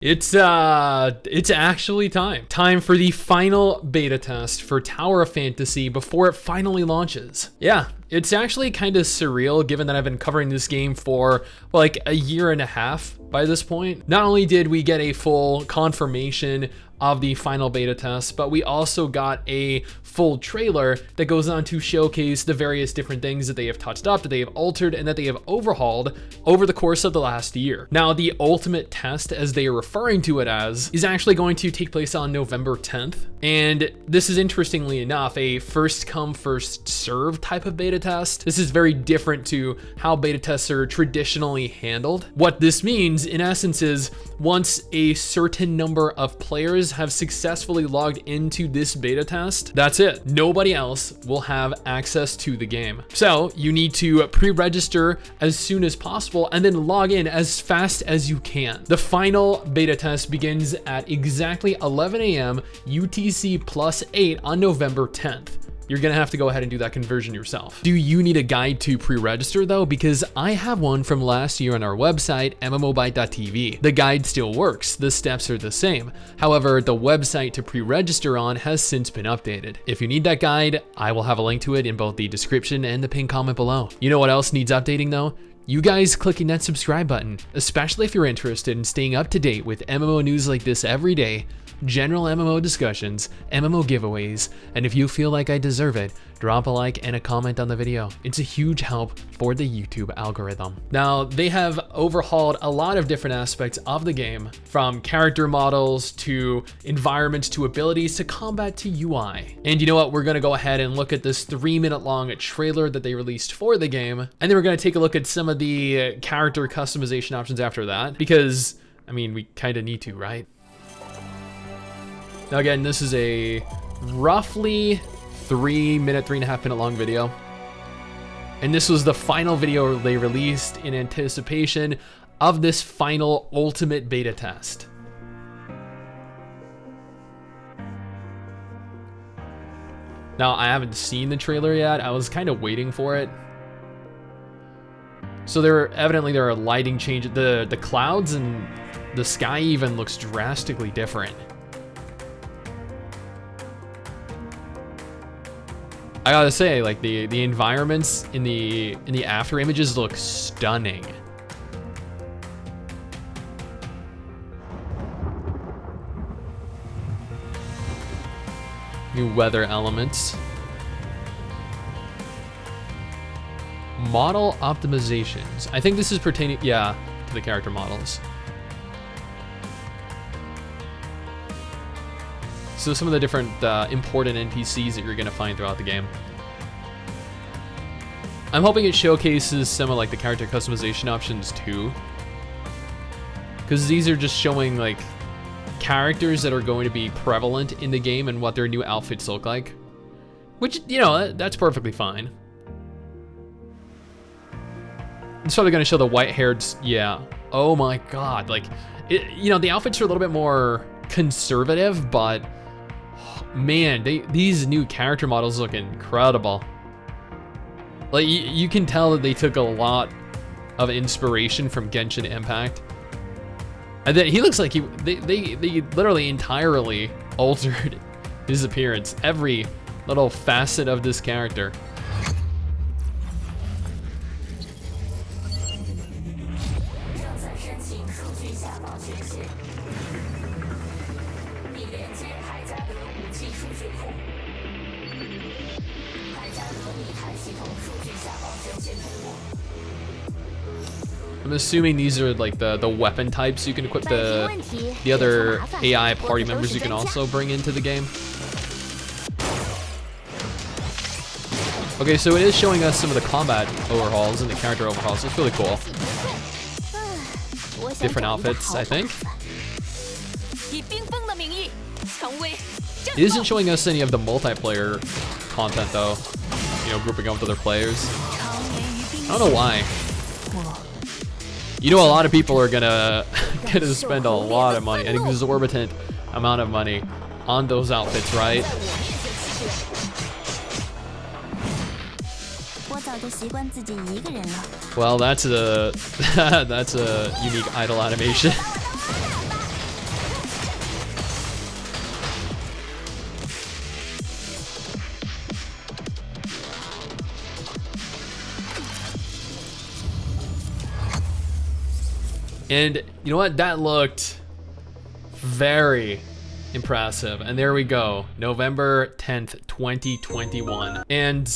It's actually time for the final beta test for Tower of Fantasy before it finally launches. Yeah, it's actually kind of surreal given that I've been covering this game for like a year and a half by this point. Not only did we get a full confirmation of the final beta test, but we also got a full trailer that goes on to showcase the various different things that they have touched up, that they have altered, and that they have overhauled over the course of the last year. Now, the ultimate test, as they are referring to it as, is actually going to take place on November 10th. And this is, interestingly enough, a first come, first served type of beta test. This is very different to how beta tests are traditionally handled. What this means, in essence, is once a certain number of players have successfully logged into this beta test, that's it. Nobody else will have access to the game. So you need to pre-register as soon as possible and then log in as fast as you can. The final beta test begins at exactly 11 a.m. UTC plus 8 on November 10th. You're gonna have to go ahead and do that conversion yourself. Do you need a guide to pre-register though? Because I have one from last year on our website, mmobite.tv. The guide still works, the steps are the same. However, the website to pre-register on has since been updated. If you need that guide, I will have a link to it in both the description and the pinned comment below. You know what else needs updating though? You guys clicking that subscribe button, especially if you're interested in staying up to date with MMO news like this every day, general MMO discussions, MMO giveaways, and if you feel like I deserve it, drop a like and a comment on the video. It's a huge help for the YouTube algorithm. Now, they have overhauled a lot of different aspects of the game, from character models to environments to abilities to combat to UI. And you know what? We're gonna go ahead and look at this 3-minute long trailer that they released for the game, and then we're gonna take a look at some of the character customization options after that, because, I mean, we kinda need to, right? Now again, this is a roughly 3.5 minute long video. And this was the final video they released in anticipation of this final ultimate beta test. Now, I haven't seen the trailer yet. I was kind of waiting for it. So there are lighting changes. The clouds and the sky even looks drastically different. I gotta say, like the environments in the after images look stunning. New weather elements. Model optimizations. I think this is pertaining, yeah, to the character models. So some of the different important NPCs that you're gonna find throughout the game. I'm hoping it showcases some of like the character customization options too, because these are just showing like characters that are going to be prevalent in the game and what their new outfits look like, which, you know, that's perfectly fine. It's probably gonna show the white-haired, yeah. Oh my God, like, you know, the outfits are a little bit more conservative, but man, these new character models look incredible. Like, you can tell that they took a lot of inspiration from Genshin Impact. And then he looks like they literally entirely altered his appearance, every little facet of this character. I'm assuming these are like the weapon types you can equip. The other AI party members you can also bring into the game. Okay, so it is showing us some of the combat overhauls and the character overhauls. It's really cool. Different outfits, I think. It isn't showing us any of the multiplayer content though. You know, grouping up with other players. I don't know why. You know, a lot of people are gonna spend a lot of money, an exorbitant amount of money on those outfits, right? Well, that's a that's a unique idle animation. And you know what? That looked very impressive. And there we go, November 10th, 2021. And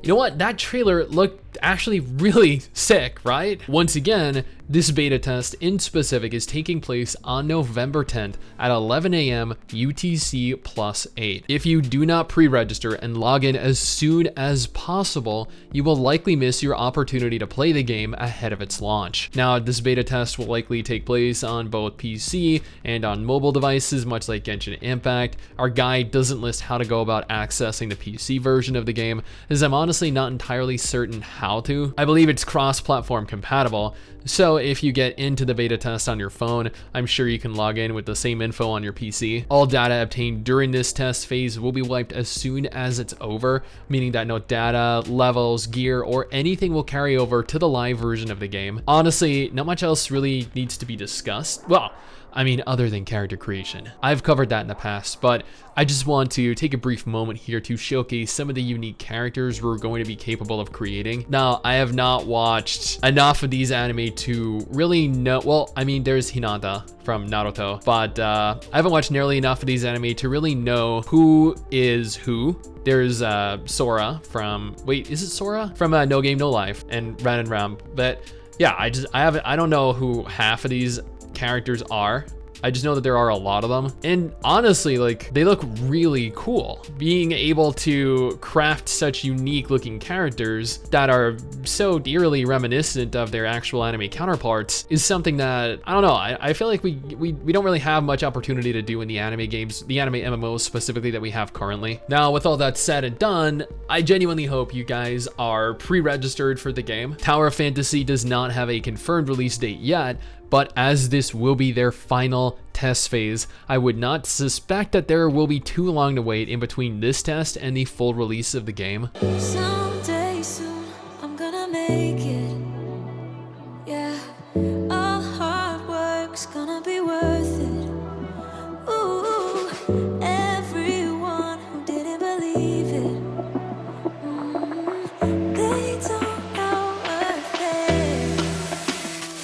you know what? That trailer looked actually really sick, right? Once again, this beta test in specific is taking place on November 10th at 11 a.m. UTC +8. If you do not pre-register and log in as soon as possible, you will likely miss your opportunity to play the game ahead of its launch. Now, this beta test will likely take place on both PC and on mobile devices, much like Genshin Impact. Our guide doesn't list how to go about accessing the PC version of the game, as I'm honestly not entirely certain how to. I believe it's cross-platform compatible, so if you get into the beta test on your phone, I'm sure you can log in with the same info on your PC. All data obtained during this test phase will be wiped as soon as it's over, meaning that no data, levels, gear, or anything will carry over to the live version of the game. Honestly, not much else really needs to be discussed. Well, I mean, other than character creation. I've covered that in the past, but I just want to take a brief moment here to showcase some of the unique characters we're going to be capable of creating. Now, I have not watched enough of these anime to really know, well, I mean, there's Hinata from Naruto, but I haven't watched nearly enough of these anime to really know who is who. There's Sora from, wait, is it Sora? From No Game No Life and Ran and Ram, but yeah, I don't know who half of these characters are. I just know that there are a lot of them, and honestly, like, they look really cool. Being able to craft such unique looking characters that are so eerily reminiscent of their actual anime counterparts is something that, I don't know, I feel like we don't really have much opportunity to do in the anime games, the anime MMOs specifically that we have currently. Now, with all that said and done, I genuinely hope you guys are pre-registered for the game. Tower of Fantasy does not have a confirmed release date yet, but as this will be their final test phase, I would not suspect that there will be too long to wait in between this test and the full release of the game. Someday soon, I'm gonna make it.